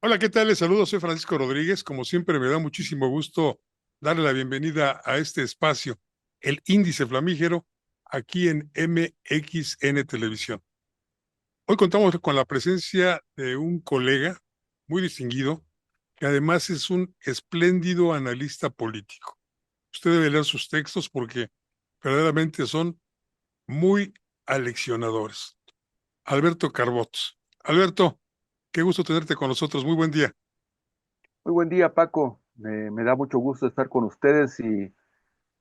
Hola, ¿qué tal? Les saludo, soy Francisco Rodríguez. Como siempre, me da muchísimo gusto darle la bienvenida a este espacio, el Índice Flamígero, aquí en MXN Televisión. Hoy contamos con la presencia de un colega muy distinguido, que además es un espléndido analista político. Usted debe leer sus textos porque verdaderamente son muy aleccionadores. Alberto Carbot. Alberto, qué gusto tenerte con nosotros. Muy buen día. Muy buen día, Paco. Me da mucho gusto estar con ustedes y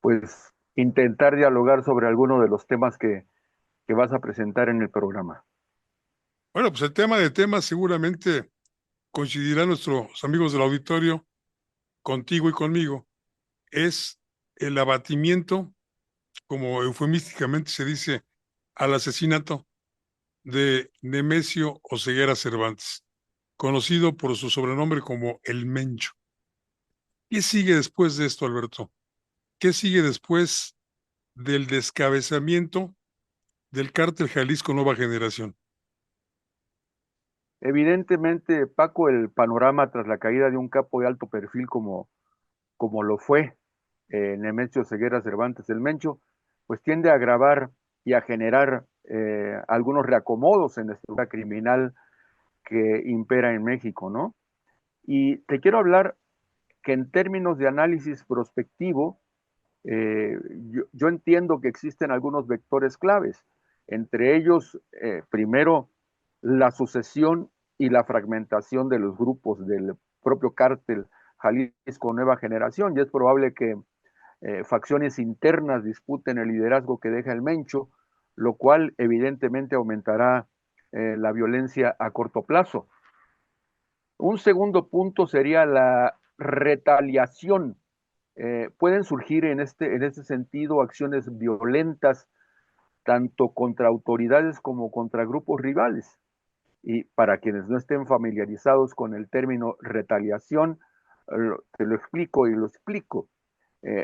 pues intentar dialogar sobre alguno de los temas que vas a presentar en el programa. Bueno, pues el tema de temas seguramente coincidirán nuestros amigos del auditorio contigo y conmigo. Es el abatimiento, como eufemísticamente se dice, al asesinato de Nemesio Oseguera Cervantes, conocido por su sobrenombre como El Mencho. ¿Qué sigue después de esto, Alberto? ¿Qué sigue después del descabezamiento del cártel Jalisco Nueva Generación? Evidentemente, Paco, el panorama tras la caída de un capo de alto perfil como lo fue Nemesio Ceguera Cervantes el Mencho, pues tiende a agravar y a generar algunos reacomodos en la estructura criminal que impera en México, ¿no? Y te quiero hablar que en términos de análisis prospectivo, yo entiendo que existen algunos vectores claves, entre ellos, primero, la sucesión y la fragmentación de los grupos del propio cártel Jalisco Nueva Generación, y es probable que facciones internas disputen el liderazgo que deja el Mencho, lo cual evidentemente aumentará la violencia a corto plazo. Un segundo punto sería la retaliación. Pueden surgir en este sentido acciones violentas tanto contra autoridades como contra grupos rivales. Y para quienes no estén familiarizados con el término retaliación, te lo explico y lo explico.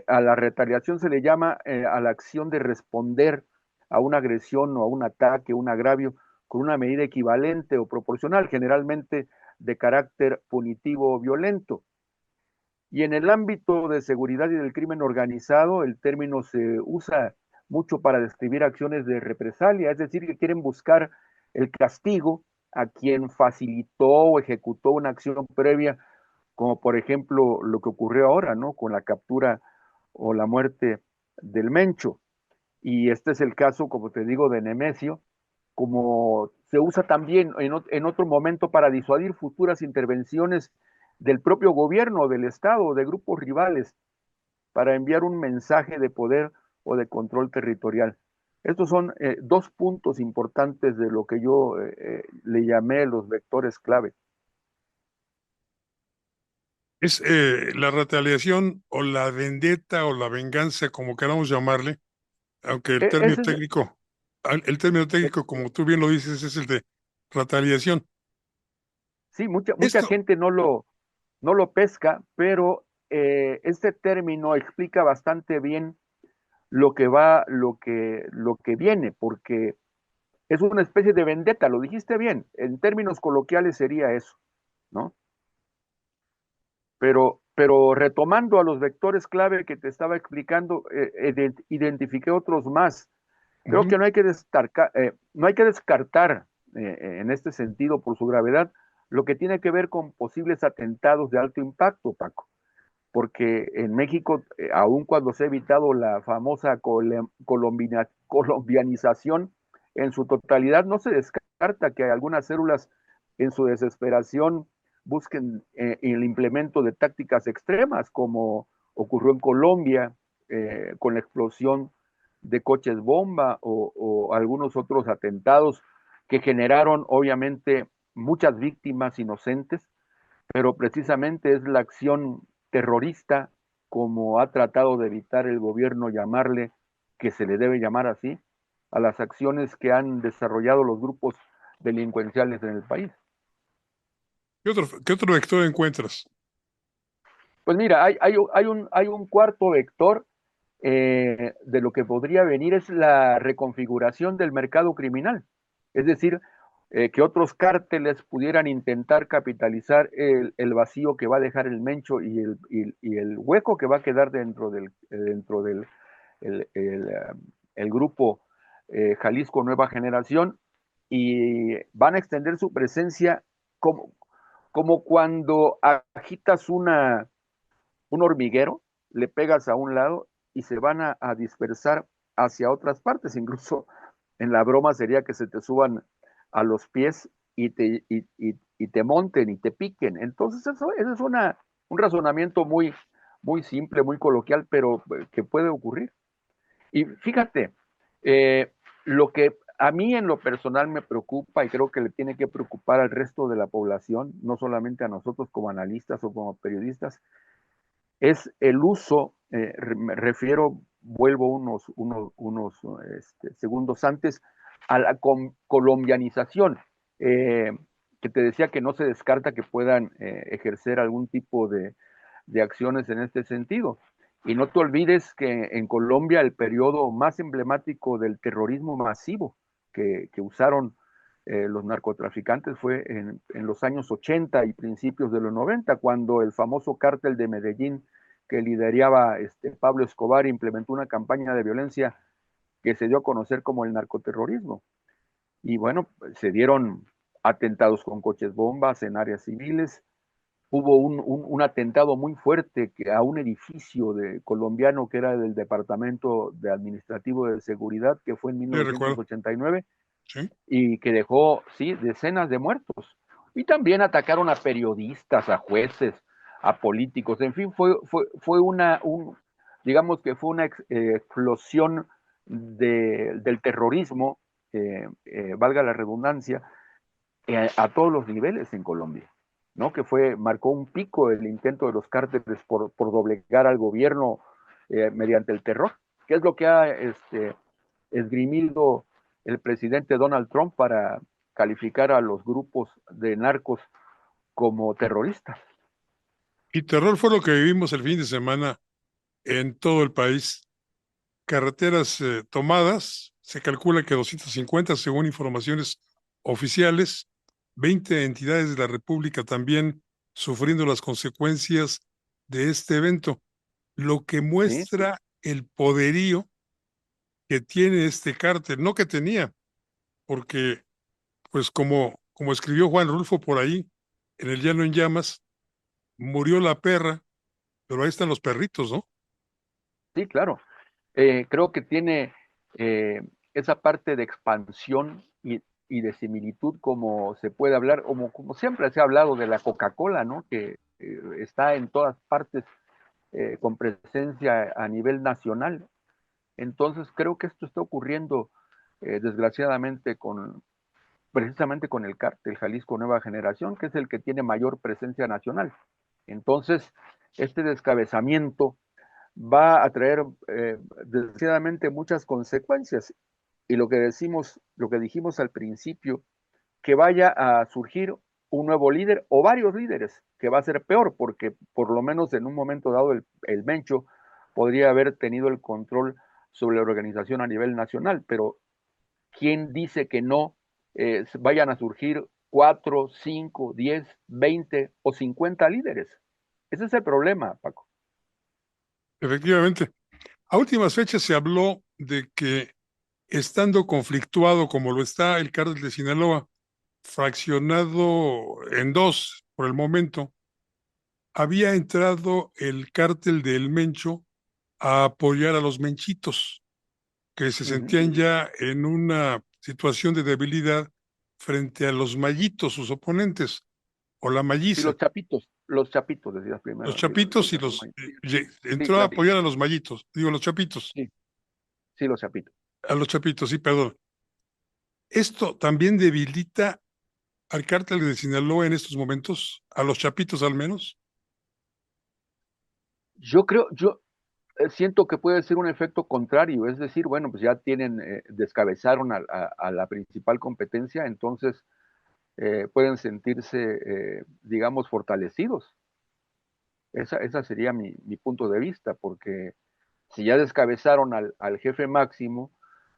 A la retaliación se le llama a la acción de responder a una agresión o a un ataque, un agravio, con una medida equivalente o proporcional, generalmente de carácter punitivo o violento. Y en el ámbito de seguridad y del crimen organizado, el término se usa mucho para describir acciones de represalia, es decir, que quieren buscar el castigo a quien facilitó o ejecutó una acción previa, como por ejemplo lo que ocurrió ahora, ¿no? Con la captura o la muerte del Mencho. Y este es el caso, como te digo, de Nemesio, como se usa también en otro momento para disuadir futuras intervenciones del propio gobierno, del Estado, de grupos rivales, para enviar un mensaje de poder o de control territorial. Estos son dos puntos importantes de lo que yo le llamé los vectores clave. Es la retaliación o la vendetta o la venganza, como queramos llamarle, aunque Ese es, el término técnico, como tú bien lo dices, es el de retaliación. sí, mucha Esto, gente no lo pesca, pero este término explica bastante bien lo que va, lo que viene, porque es una especie de vendetta, lo dijiste bien, en términos coloquiales sería eso, ¿no? Pero retomando a los vectores clave que te estaba explicando, identifiqué otros más. Creo ujú, que no hay que descartar en este sentido, por su gravedad, lo que tiene que ver con posibles atentados de alto impacto, Paco, porque en México, aun cuando se ha evitado la famosa colombianización en su totalidad, no se descarta que algunas células en su desesperación busquen el implemento de tácticas extremas, como ocurrió en Colombia con la explosión de coches bomba o algunos otros atentados que generaron obviamente muchas víctimas inocentes, pero precisamente es la acción terrorista, como ha tratado de evitar el gobierno llamarle, que se le debe llamar así, a las acciones que han desarrollado los grupos delincuenciales en el país. qué otro vector encuentras? Pues mira, hay un cuarto vector de lo que podría venir, es la reconfiguración del mercado criminal. Es decir, que otros cárteles pudieran intentar capitalizar el vacío que va a dejar el Mencho y el hueco que va a quedar dentro del el grupo Jalisco Nueva Generación, y van a extender su presencia como, como cuando agitas un hormiguero, le pegas a un lado y se van a dispersar hacia otras partes. Incluso en la broma sería que se te suban a los pies y te monten y te piquen. Entonces eso es un razonamiento muy simple, muy coloquial, pero que puede ocurrir. Y fíjate, lo que a mí en lo personal me preocupa y creo que le tiene que preocupar al resto de la población, no solamente a nosotros como analistas o como periodistas, es el uso, me refiero, vuelvo segundos antes, a la colombianización, eh, que te decía que no se descarta que puedan ejercer algún tipo de acciones en este sentido. Y no te olvides que en Colombia el periodo más emblemático del terrorismo masivo que usaron los narcotraficantes fue en los años 80 y principios de los 90, cuando el famoso cártel de Medellín que lideraba Pablo Escobar implementó una campaña de violencia que se dio a conocer como el narcoterrorismo. Y bueno, se dieron atentados con coches bombas en áreas civiles. Hubo un atentado muy fuerte a un edificio colombiano que era del Departamento de Administrativo de Seguridad, que fue en Sí, recuerdo. 1989, Sí. y que dejó, sí, decenas de muertos. Y también atacaron a periodistas, a jueces, a políticos. En fin, fue digamos que fue una explosión del terrorismo, valga la redundancia, a todos los niveles en Colombia, ¿no? Que marcó un pico el intento de los cárteles por doblegar al gobierno mediante el terror, que es lo que ha esgrimido el presidente Donald Trump para calificar a los grupos de narcos como terroristas. Y terror fue lo que vivimos el fin de semana en todo el país. Carreteras tomadas, se calcula que 250 según informaciones oficiales, 20 entidades de la República también sufriendo las consecuencias de este evento, lo que ¿Sí? muestra el poderío que tiene este cártel, no que tenía, porque pues como escribió Juan Rulfo por ahí, en El Llano en Llamas, murió la perra, pero ahí están los perritos, ¿no? Sí, claro. Creo que tiene eh, esa parte de expansión y de similitud, como se puede hablar, como siempre se ha hablado de la Coca-Cola, ¿no? Que está en todas partes con presencia a nivel nacional. Entonces creo que esto está ocurriendo desgraciadamente precisamente con el cártel Jalisco Nueva Generación, que es el que tiene mayor presencia nacional. Entonces, este descabezamiento va a traer desgraciadamente muchas consecuencias. Y lo que dijimos al principio, que vaya a surgir un nuevo líder o varios líderes, que va a ser peor, porque por lo menos en un momento dado el Mencho podría haber tenido el control sobre la organización a nivel nacional, pero ¿quién dice que no vayan a surgir 4, 5, 10, 20 o 50 líderes? Ese es el problema, Paco. Efectivamente. A últimas fechas se habló de que estando conflictuado como lo está el cártel de Sinaloa, fraccionado en dos por el momento, había entrado el cártel del Mencho a apoyar a los menchitos, que se Uh -huh. sentían ya en una situación de debilidad frente a los mallitos, sus oponentes, o la Sí, malliza, los chapitos, decías los primero, sí, chapitos y sí, entró a claro, apoyar a los mallitos, digo los chapitos, sí, sí, los chapitos. a los chapitos, sí, perdón. Esto también debilita al cártel de Sinaloa en estos momentos, a los chapitos al menos. Yo siento que puede ser un efecto contrario, es decir, bueno, pues ya descabezaron a la principal competencia, entonces pueden sentirse, digamos, fortalecidos. Esa sería mi punto de vista, porque si ya descabezaron al jefe máximo,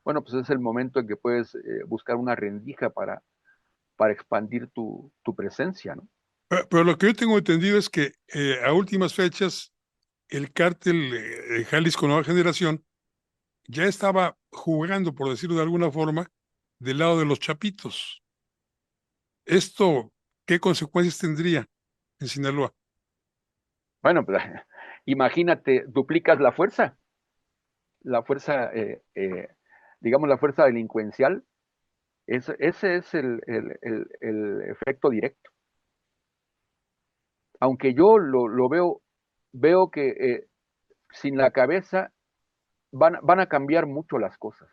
bueno, pues es el momento en que puedes buscar una rendija para expandir tu presencia, ¿no? Pero lo que yo tengo entendido es que a últimas fechas el cártel Jalisco Nueva Generación ya estaba jugando, por decirlo de alguna forma, del lado de los chapitos. ¿Esto qué consecuencias tendría en Sinaloa? Bueno, pues, imagínate, duplicas digamos, la fuerza delincuencial. Ese es el efecto directo. Aunque yo lo veo que sin la cabeza van a cambiar mucho las cosas.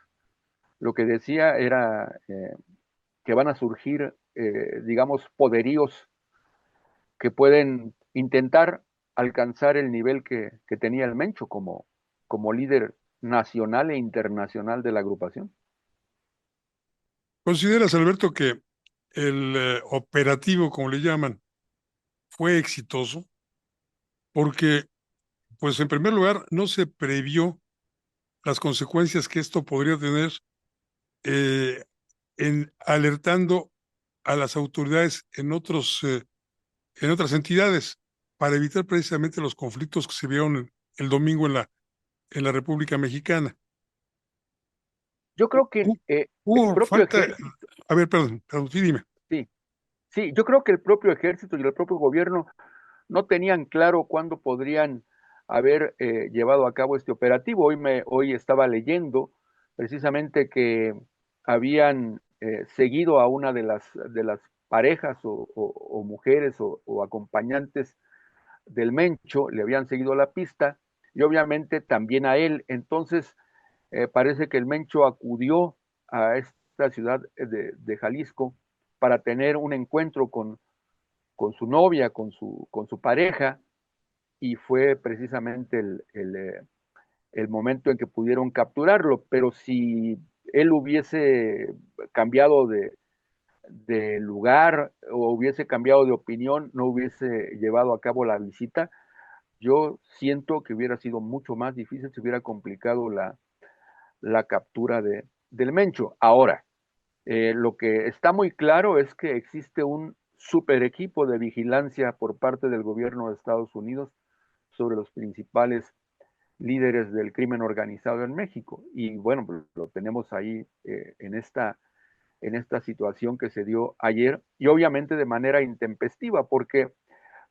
Lo que decía era que van a surgir, digamos, poderíos que pueden intentar alcanzar el nivel que tenía el Mencho como líder nacional e internacional de la agrupación. ¿Consideras, Alberto, que el operativo, como le llaman, fue exitoso? Porque, pues en primer lugar, no se previó las consecuencias que esto podría tener eh, en alertando a las autoridades en otras entidades para evitar precisamente los conflictos que se vieron el domingo en la República Mexicana. Yo creo que el Hubo propio falta, ejército, a ver, perdón, sí, dime. sí, sí, yo creo que el propio ejército y el propio gobierno no tenían claro cuándo podrían haber llevado a cabo este operativo. Hoy estaba leyendo precisamente que habían seguido a una de las parejas o mujeres o acompañantes del Mencho, le habían seguido la pista y obviamente también a él. Entonces, parece que el Mencho acudió a esta ciudad de Jalisco para tener un encuentro con su novia, con su pareja, y fue precisamente el momento en que pudieron capturarlo. Pero si él hubiese cambiado de lugar o hubiese cambiado de opinión, no hubiese llevado a cabo la visita, yo siento que hubiera sido mucho más difícil, se hubiera complicado la captura del Mencho. Ahora, lo que está muy claro es que existe un super equipo de vigilancia por parte del gobierno de Estados Unidos sobre los principales líderes del crimen organizado en México. Y bueno, pues lo tenemos ahí en esta situación que se dio ayer y obviamente de manera intempestiva, porque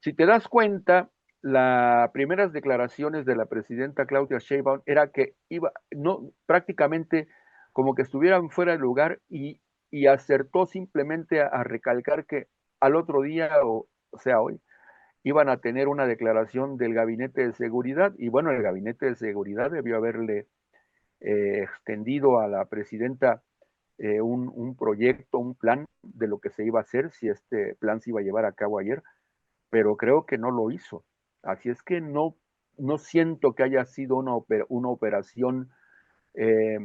si te das cuenta, las primeras declaraciones de la presidenta Claudia Sheinbaum era que iba, no, prácticamente como que estuvieran fuera de lugar y acertó simplemente a recalcar que al otro día, o sea, hoy, iban a tener una declaración del gabinete de seguridad y bueno, el gabinete de seguridad debió haberle extendido a la presidenta un proyecto, un plan de lo que se iba a hacer, si este plan se iba a llevar a cabo ayer, pero creo que no lo hizo. Así es que no siento que haya sido una operación eh,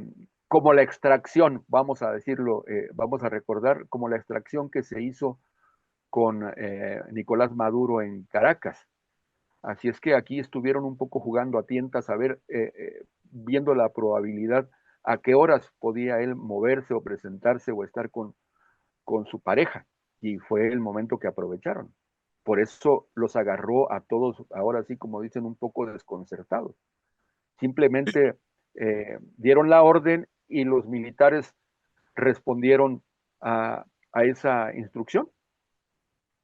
como la extracción, vamos a decirlo, vamos a recordar, como la extracción que se hizo con Nicolás Maduro en Caracas. Así es que aquí estuvieron un poco jugando a tientas, a ver, viendo la probabilidad a qué horas podía él moverse o presentarse o estar con su pareja. Y fue el momento que aprovecharon. Por eso los agarró a todos, ahora sí, como dicen, un poco desconcertados. Simplemente dieron la orden y los militares respondieron a esa instrucción,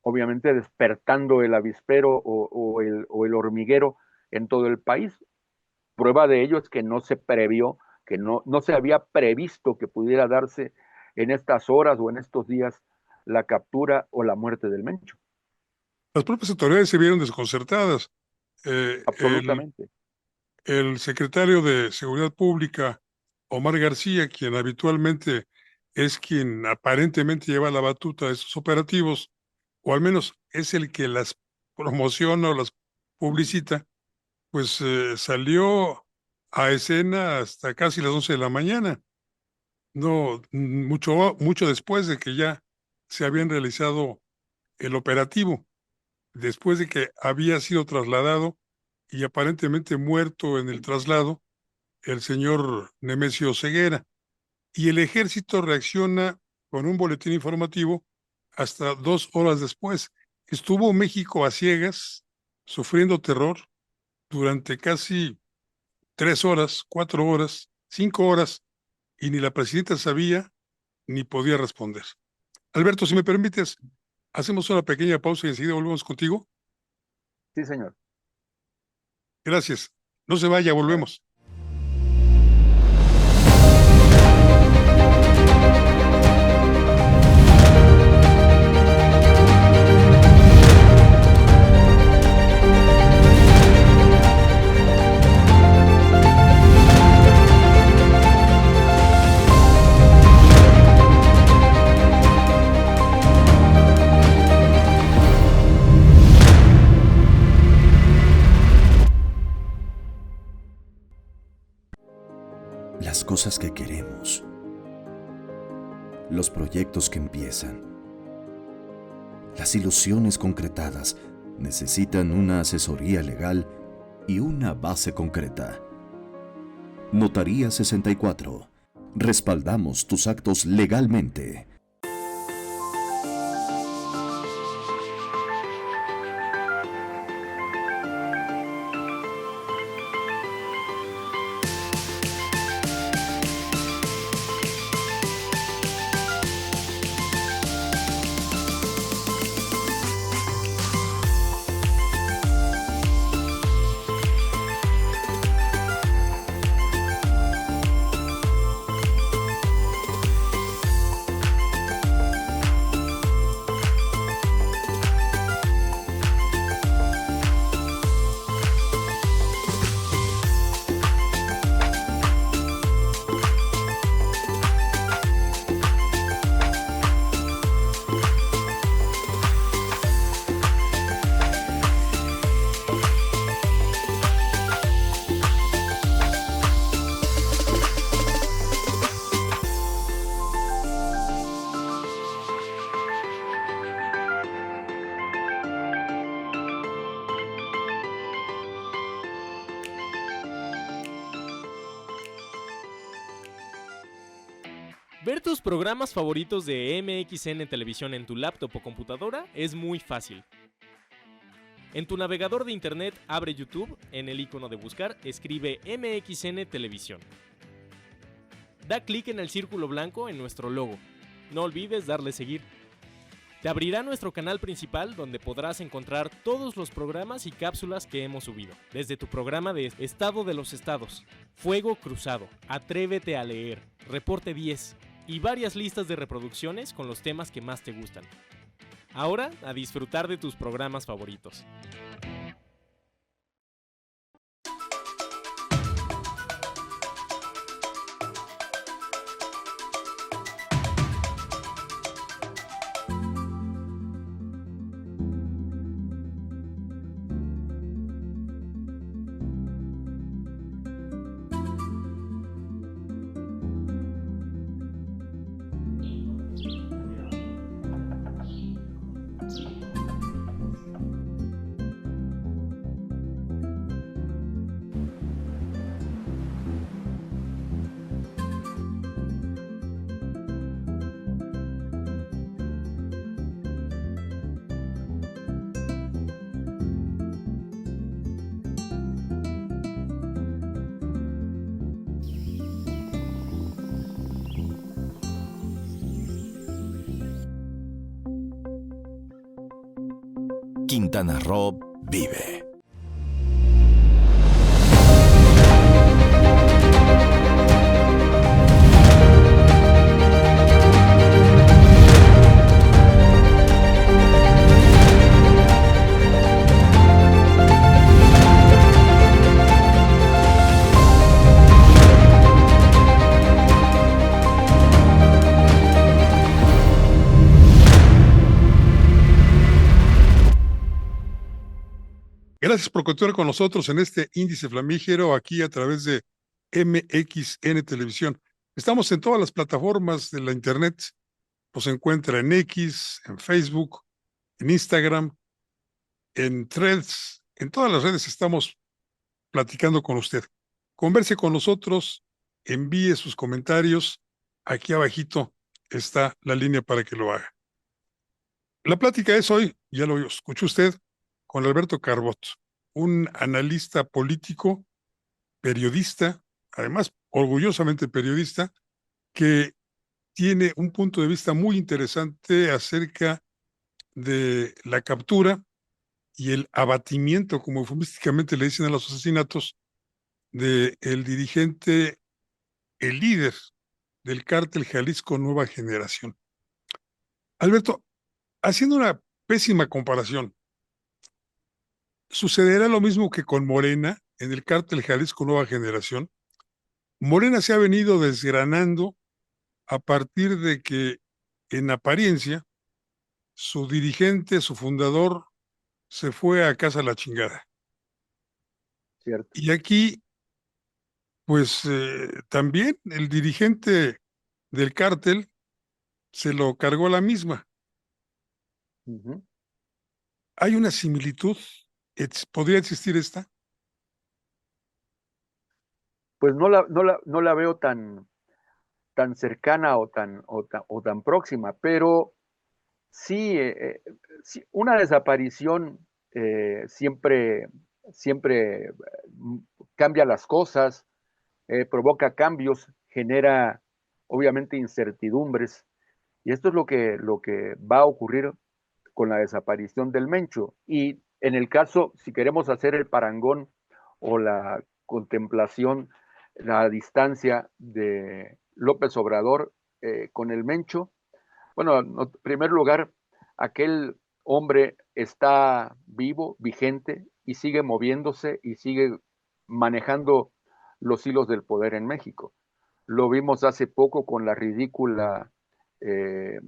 obviamente despertando el avispero o el hormiguero en todo el país. Prueba de ello es que no se previó, que no se había previsto que pudiera darse en estas horas o en estos días la captura o la muerte del Mencho. Las propias autoridades se vieron desconcertadas. Eh, el, Absolutamente. el secretario de Seguridad Pública, Omar García, quien habitualmente es quien aparentemente lleva la batuta de estos operativos, o al menos es el que las promociona o las publicita, pues salió a escena hasta casi las 11 de la mañana, no mucho después de que ya se habían realizado el operativo, después de que había sido trasladado y aparentemente muerto en el traslado el señor Nemesio Ceguera. Y el ejército reacciona con un boletín informativo hasta 2 horas después. Estuvo México a ciegas, sufriendo terror durante casi 3 horas, 4 horas, 5 horas, y ni la presidenta sabía ni podía responder. Alberto, si me permites, hacemos una pequeña pausa y enseguida volvemos contigo. Sí, señor. Gracias. No se vaya, volvemos. Las cosas que queremos, los proyectos que empiezan, las ilusiones concretadas necesitan una asesoría legal y una base concreta. Notaría 64. Respaldamos tus actos legalmente. Ver tus programas favoritos de MXN Televisión en tu laptop o computadora es muy fácil. En tu navegador de internet abre YouTube, en el icono de buscar escribe MXN Televisión. Da clic en el círculo blanco en nuestro logo. No olvides darle seguir. Te abrirá nuestro canal principal donde podrás encontrar todos los programas y cápsulas que hemos subido. Desde tu programa de Estado de los Estados, Fuego Cruzado, Atrévete a Leer, Reporte 10 y varias listas de reproducciones con los temas que más te gustan. Ahora, a disfrutar de tus programas favoritos. Quintana Roo vive. Gracias por continuar con nosotros en este índice flamígero aquí a través de MXN Televisión. Estamos en todas las plataformas de la internet. Nos encuentra en X, en Facebook, en Instagram, en Threads. En todas las redes estamos platicando con usted. Converse con nosotros, envíe sus comentarios. Aquí abajito está la línea para que lo haga. La plática es hoy, ya lo escuchó usted, con Alberto Carbot, un analista político, periodista, además orgullosamente periodista, que tiene un punto de vista muy interesante acerca de la captura y el abatimiento, como eufemísticamente le dicen a los asesinatos, de el dirigente, el líder del cártel Jalisco Nueva Generación. Alberto, haciendo una pésima comparación, ¿sucederá lo mismo que con Morena en el cártel Jalisco Nueva Generación? Morena se ha venido desgranando a partir de que, en apariencia, su dirigente, su fundador, se fue a casa a la chingada. ¿cierto? Y aquí, pues también el dirigente del cártel se lo cargó la misma. Ujú. ¿Hay una similitud? ¿Podría existir esta? Pues no la veo tan cercana o tan próxima, pero sí, sí, una desaparición siempre, siempre cambia las cosas, provoca cambios, genera obviamente incertidumbres, y esto es lo que va a ocurrir con la desaparición del Mencho. Y en el caso, si queremos hacer el parangón o la contemplación, la distancia de López Obrador con el Mencho, bueno, en primer lugar, aquel hombre está vivo, vigente y sigue moviéndose y sigue manejando los hilos del poder en México. Lo vimos hace poco con la ridícula eh,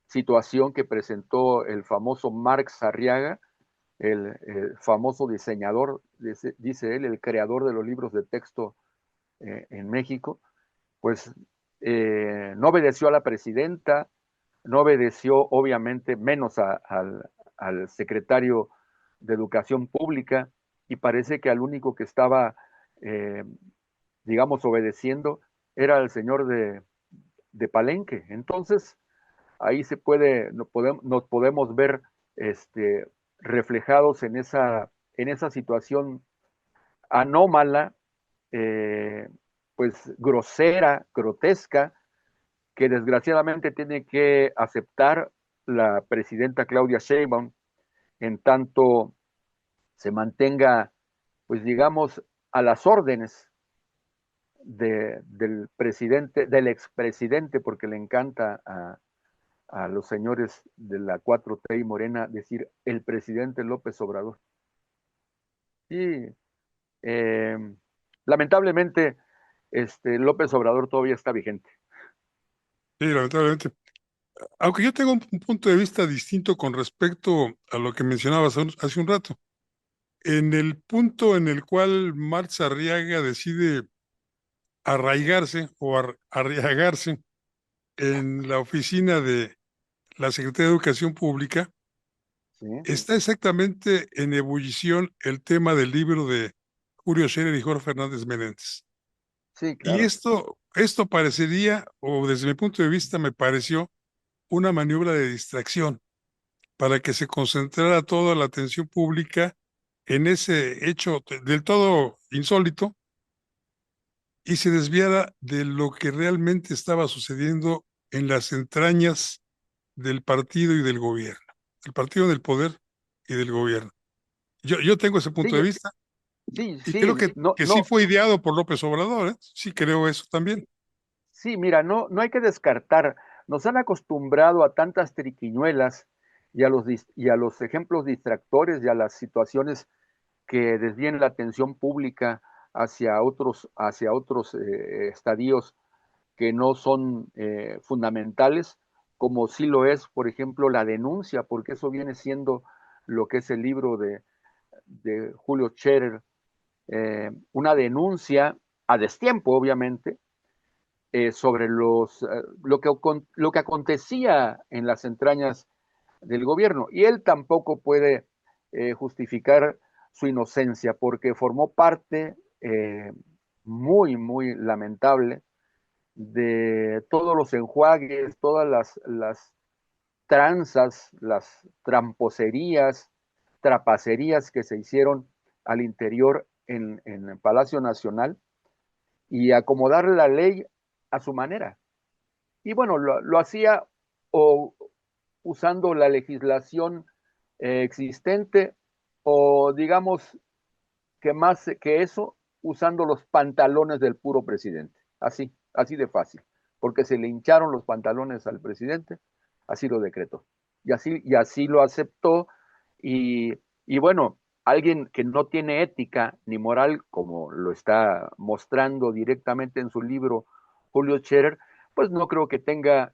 situación que presentó el famoso Marx Arriaga, el famoso diseñador, dice él, el creador de los libros de texto en México, pues no obedeció a la presidenta, no obedeció obviamente menos al secretario de Educación Pública y parece que al único que estaba, eh, digamos, obedeciendo era el señor de Palenque. Entonces, ahí nos podemos ver reflejados en esa situación anómala, eh, pues grosera, grotesca, que desgraciadamente tiene que aceptar la presidenta Claudia Sheinbaum en tanto se mantenga, pues digamos, a las órdenes del presidente, del expresidente, porque le encanta a los señores de la 4T y Morena decir el presidente López Obrador. Y eh, lamentablemente, López Obrador todavía está vigente. Sí, lamentablemente. Aunque yo tengo un punto de vista distinto con respecto a lo que mencionabas hace un rato. En el punto en el cual Marx Arriaga decide arraigarse o arriagarse en la oficina de la Secretaría de Educación Pública, ¿Sí? está exactamente en ebullición el tema del libro de Julio Scherer y Jorge Fernández Menéndez. Sí, Y claro. esto parecería, o desde mi punto de vista me pareció, una maniobra de distracción para que se concentrara toda la atención pública en ese hecho del todo insólito y se desviara de lo que realmente estaba sucediendo en las entrañas del partido y del gobierno, el partido del poder y del gobierno. Yo tengo ese Sí, punto de vista sí, y sí, creo no, que sí no, fue ideado por López Obrador, ¿eh? Sí creo eso también. sí, mira, no hay que descartar. Nos han acostumbrado a tantas triquiñuelas y a los ejemplos distractores y a las situaciones que desvíen la atención pública hacia otros estadios que no son fundamentales, como sí lo es, por ejemplo, la denuncia, porque eso viene siendo lo que es el libro de Julio Scherer, una denuncia a destiempo, obviamente, sobre lo que acontecía en las entrañas del gobierno. Y él tampoco puede justificar su inocencia porque formó parte muy, muy lamentable de todos los enjuagues, todas tranzas, las tramposerías, trapacerías que se hicieron al interior en el Palacio Nacional y acomodar la ley a su manera. Y bueno, lo hacía o usando la legislación existente o digamos que más que eso, usando los pantalones del puro presidente. Así de fácil. Porque se le hincharon los pantalones al presidente, así lo decretó. Y así lo aceptó. Y bueno, alguien que no tiene ética ni moral, como lo está mostrando directamente en su libro Julio Scherer, pues no creo que tenga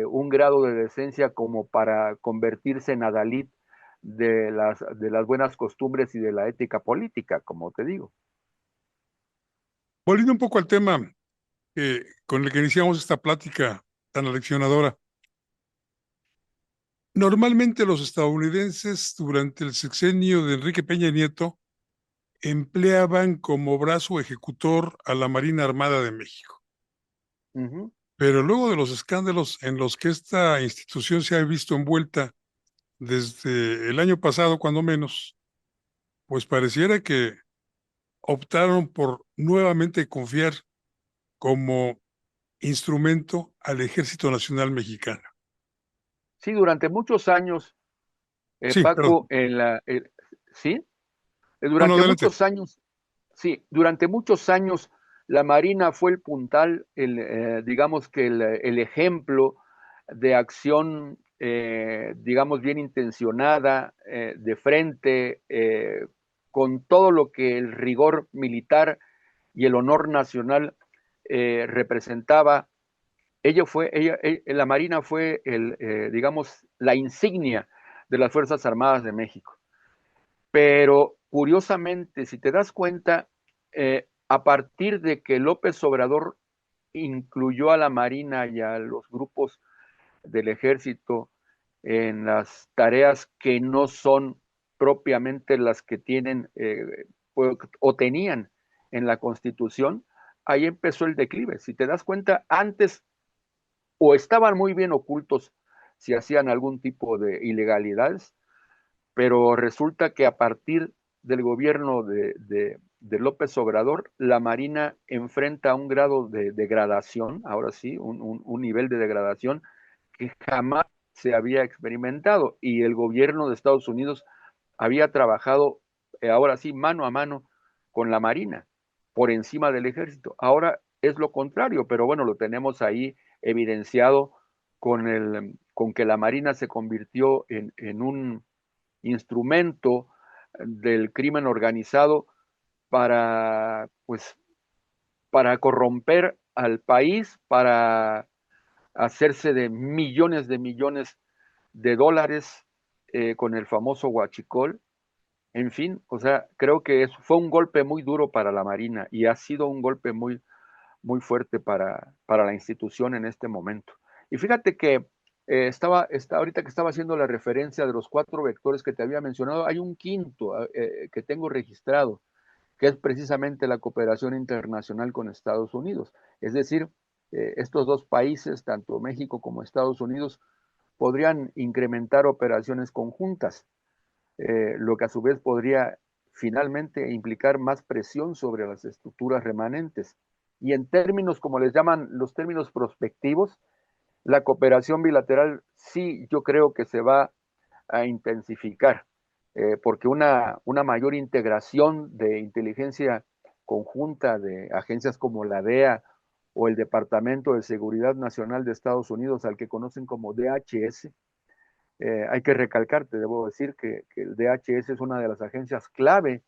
un grado de decencia como para convertirse en adalid de las buenas costumbres y de la ética política, como te digo. Volviendo un poco al tema con el que iniciamos esta plática tan aleccionadora. Normalmente los estadounidenses durante el sexenio de Enrique Peña Nieto empleaban como brazo ejecutor a la Marina Armada de México. Uh-huh. Pero luego de los escándalos en los que esta institución se ha visto envuelta desde el año pasado, cuando menos, pues pareciera que optaron por nuevamente confiar como instrumento al Ejército Nacional Mexicano. Sí, durante muchos años, Sí, perdón. Paco, sí, No, no, durante adelante. muchos años, sí, durante muchos años la Marina fue el puntal, digamos que el ejemplo de acción, digamos, bien intencionada, de frente, con todo lo que el rigor militar y el honor nacional representaba. La Marina fue digamos, la insignia de las Fuerzas Armadas de México. Pero curiosamente, si te das cuenta, a partir de que López Obrador incluyó a la Marina y a los grupos del ejército en las tareas que no son propiamente las que tienen o tenían en la Constitución, ahí empezó el declive. Si te das cuenta, antes o estaban muy bien ocultos si hacían algún tipo de ilegalidades, pero resulta que a partir del gobierno de López Obrador, la Marina enfrenta un grado de degradación, ahora sí, un nivel de degradación que jamás se había experimentado y el gobierno de Estados Unidos había trabajado, ahora sí, mano a mano con la Marina, por encima del ejército. Ahora es lo contrario, pero bueno, lo tenemos ahí evidenciado con que la Marina se convirtió en un instrumento del crimen organizado para, pues, para corromper al país, para hacerse de millones de dólares con el famoso huachicol. En fin, o sea, creo que fue un golpe muy duro para la Marina y ha sido un golpe muy fuerte para la institución en este momento. Y fíjate que ahorita que estaba haciendo la referencia de los 4 vectores que te había mencionado, hay un quinto que tengo registrado, que es precisamente la cooperación internacional con Estados Unidos. Es decir, estos dos países, tanto México como Estados Unidos, podrían incrementar operaciones conjuntas, lo que a su vez podría finalmente implicar más presión sobre las estructuras remanentes. Y en términos, como les llaman los términos prospectivos, la cooperación bilateral sí yo creo que se va a intensificar, porque una mayor integración de inteligencia conjunta de agencias como la DEA o el Departamento de Seguridad Nacional de Estados Unidos, al que conocen como DHS, hay que recalcar, te debo decir que el DHS es una de las agencias clave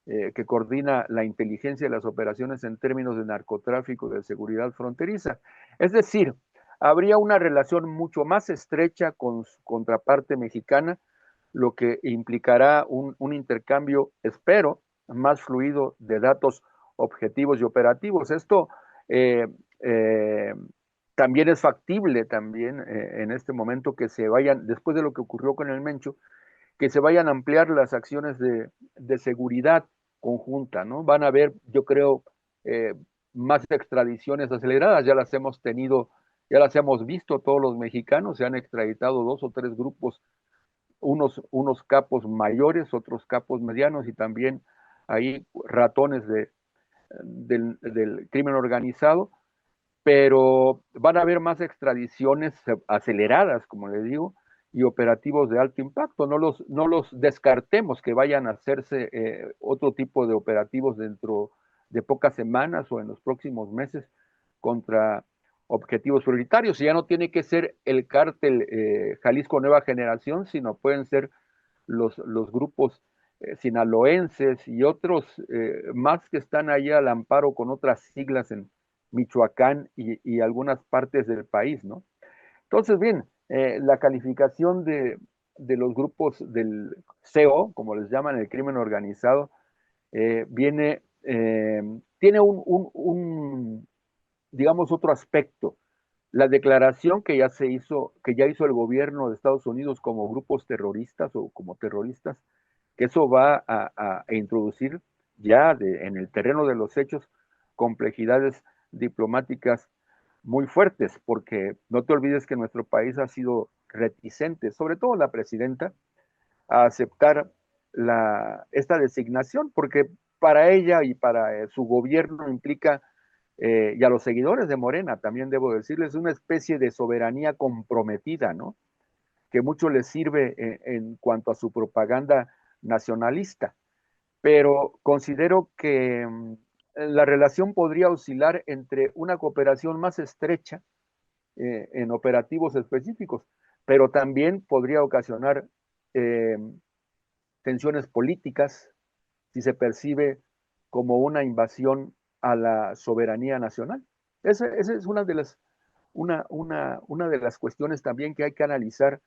que coordina la inteligencia y las operaciones en términos de narcotráfico y de seguridad fronteriza. Es decir, habría una relación mucho más estrecha con su contraparte mexicana, lo que implicará un intercambio, espero, más fluido de datos objetivos y operativos. Esto eh, eh, también es factible también en este momento que se vayan, después de lo que ocurrió con el Mencho, que se vayan a ampliar las acciones de seguridad conjunta, ¿no? Van a haber, yo creo, más extradiciones aceleradas, ya las hemos tenido Ya las hemos visto todos los mexicanos, se han extraditado 2 o 3 grupos, unos capos mayores, otros capos medianos y también ahí ratones del crimen organizado, pero van a haber más extradiciones aceleradas, como le digo, y operativos de alto impacto. No los descartemos que vayan a hacerse otro tipo de operativos dentro de pocas semanas o en los próximos meses contra objetivos prioritarios. Y ya no tiene que ser el cártel Jalisco Nueva Generación, sino pueden ser los grupos sinaloenses y otros más que están ahí al amparo con otras siglas en Michoacán y algunas partes del país, ¿no? Entonces, bien, la calificación de los grupos del CO, como les llaman, el crimen organizado, tiene digamos, otro aspecto. La declaración que ya hizo el gobierno de Estados Unidos como grupos terroristas o como terroristas, que eso va a introducir ya en el terreno de los hechos complejidades diplomáticas muy fuertes, porque no te olvides que nuestro país ha sido reticente, sobre todo la presidenta, a aceptar esta designación, porque para ella y para su gobierno implica, y a los seguidores de Morena también debo decirles, una especie de soberanía comprometida, ¿no? Que mucho les sirve en cuanto a su propaganda nacionalista, pero considero que la relación podría oscilar entre una cooperación más estrecha en operativos específicos, pero también podría ocasionar eh, tensiones políticas si se percibe como una invasión a la soberanía nacional. Esa es una de las cuestiones también que hay que analizar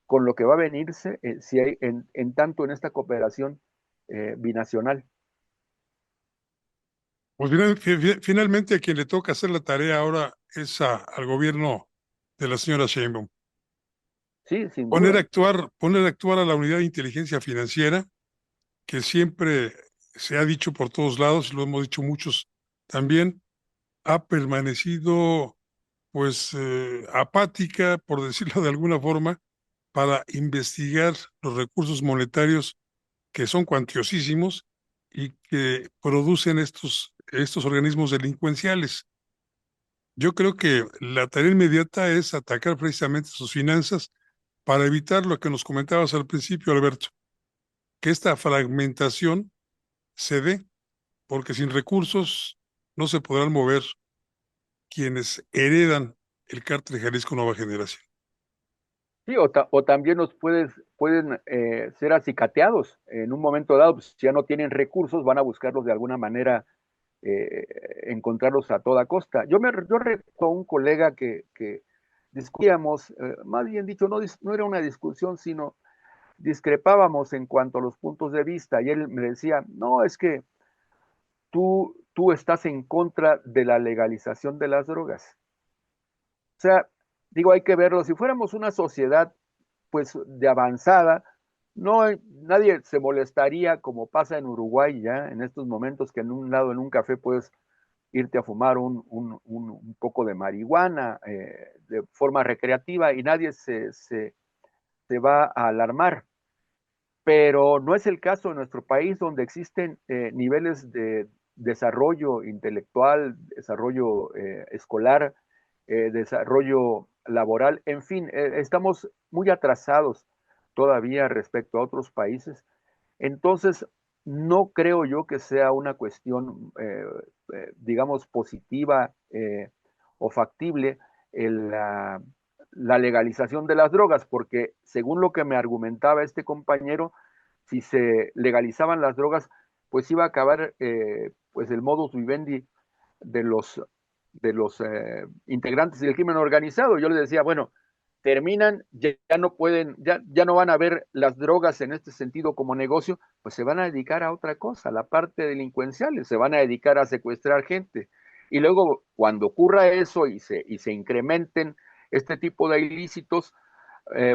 con lo que va a venirse si hay, en tanto en esta cooperación binacional. Pues finalmente a quien le toca hacer la tarea ahora es al gobierno de la señora Sheinbaum. Sí, sin duda. Poner a actuar a la unidad de inteligencia financiera, que siempre se ha dicho por todos lados, y lo hemos dicho muchos también, ha permanecido pues apática, por decirlo de alguna forma, para investigar los recursos monetarios que son cuantiosísimos y que producen estos organismos delincuenciales. Yo creo que la tarea inmediata es atacar precisamente sus finanzas para evitar lo que nos comentabas al principio, Alberto, que esta fragmentación se dé, porque sin recursos no se podrán mover quienes heredan el cártel Jalisco Nueva Generación. Sí, o también pueden ser acicateados en un momento dado, pues, si ya no tienen recursos, van a buscarlos de alguna manera, eh, encontrarlos a toda costa. Yo recuerdo a un colega que discutíamos, más bien dicho, no era una discusión, sino discrepábamos en cuanto a los puntos de vista, y él me decía, no, es que tú estás en contra de la legalización de las drogas. O sea, digo, hay que verlo, si fuéramos una sociedad pues de avanzada, nadie se molestaría como pasa en Uruguay ya en estos momentos, que en un lado en un café puedes irte a fumar un poco de marihuana de forma recreativa y nadie se va a alarmar. Pero no es el caso en nuestro país, donde existen niveles de desarrollo intelectual, desarrollo escolar, desarrollo laboral, en fin, estamos muy atrasados todavía respecto a otros países. Entonces, no creo yo que sea una cuestión, digamos, positiva o factible la legalización de las drogas, porque según lo que me argumentaba este compañero, si se legalizaban las drogas, pues iba a acabar pues el modus vivendi de los integrantes del crimen organizado. Yo le decía, bueno, terminan, ya no pueden, ya no van a ver las drogas en este sentido como negocio, pues se van a dedicar a otra cosa, a la parte delincuencial, se van a dedicar a secuestrar gente. Y luego, cuando ocurra eso y se incrementen este tipo de ilícitos,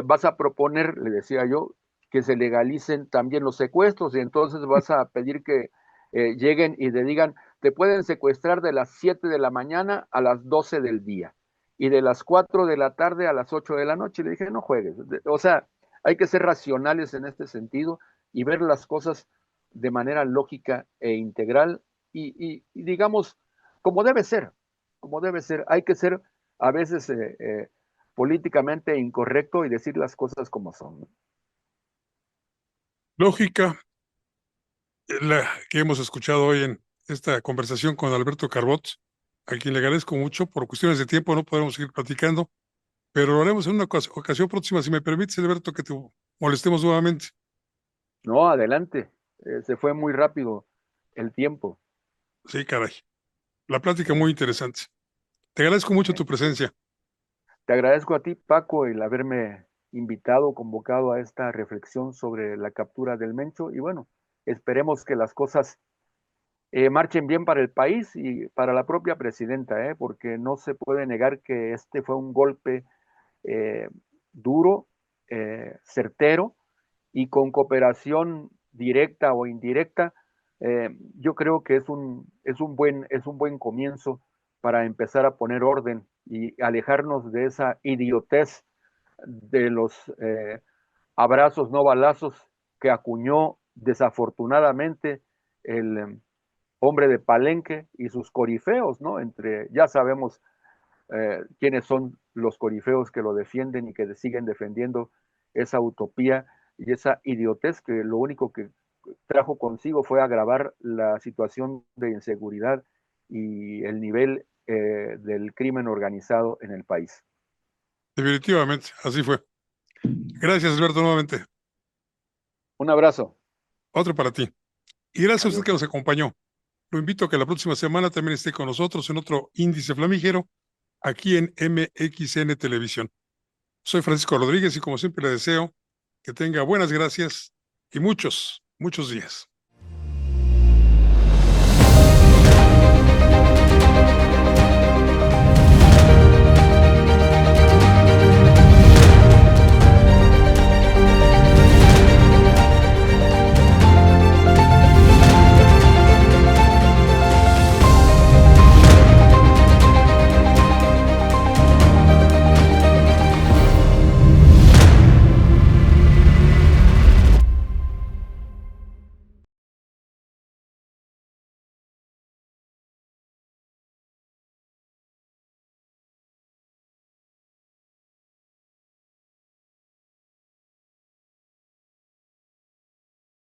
vas a proponer, le decía yo, que se legalicen también los secuestros y entonces vas a pedir que lleguen y te digan, te pueden secuestrar de las 7 de la mañana a las 12 del día. y de las 4 de la tarde a las 8 de la noche. Le dije, no juegues. O sea, hay que ser racionales en este sentido y ver las cosas de manera lógica e integral y digamos, como debe ser, como debe ser. Hay que ser a veces políticamente incorrecto y decir las cosas como son, ¿no? Lógica, la que hemos escuchado hoy en esta conversación con Alberto Carbot, a quien le agradezco mucho. Por cuestiones de tiempo no podemos seguir platicando, pero lo haremos en una ocasión próxima, si me permites, Alberto, que te molestemos nuevamente. No, adelante. Se fue muy rápido el tiempo. Sí, caray. La plática muy interesante. Te agradezco mucho tu presencia. Te agradezco a ti, Paco, el haberme invitado, convocado a esta reflexión sobre la captura del Mencho y bueno, esperemos que las cosas marchen bien para el país y para la propia presidenta, porque no se puede negar que este fue un golpe eh, duro, certero y con cooperación directa o indirecta. Yo creo que es un buen comienzo para empezar a poner orden y alejarnos de esa idiotez de los abrazos no balazos que acuñó desafortunadamente el hombre de Palenque y sus corifeos, ¿no? Ya sabemos quiénes son los corifeos que lo defienden y que siguen defendiendo esa utopía y esa idiotez que lo único que trajo consigo fue agravar la situación de inseguridad y el nivel del crimen organizado en el país. Definitivamente, así fue. Gracias, Alberto, nuevamente. Un abrazo. Otro para ti. Y gracias a usted Adiós. que nos acompañó. Lo invito a que la próxima semana también esté con nosotros en otro índice flamígero aquí en MXN Televisión. Soy Francisco Rodríguez y como siempre le deseo que tenga buenas gracias y muchos días.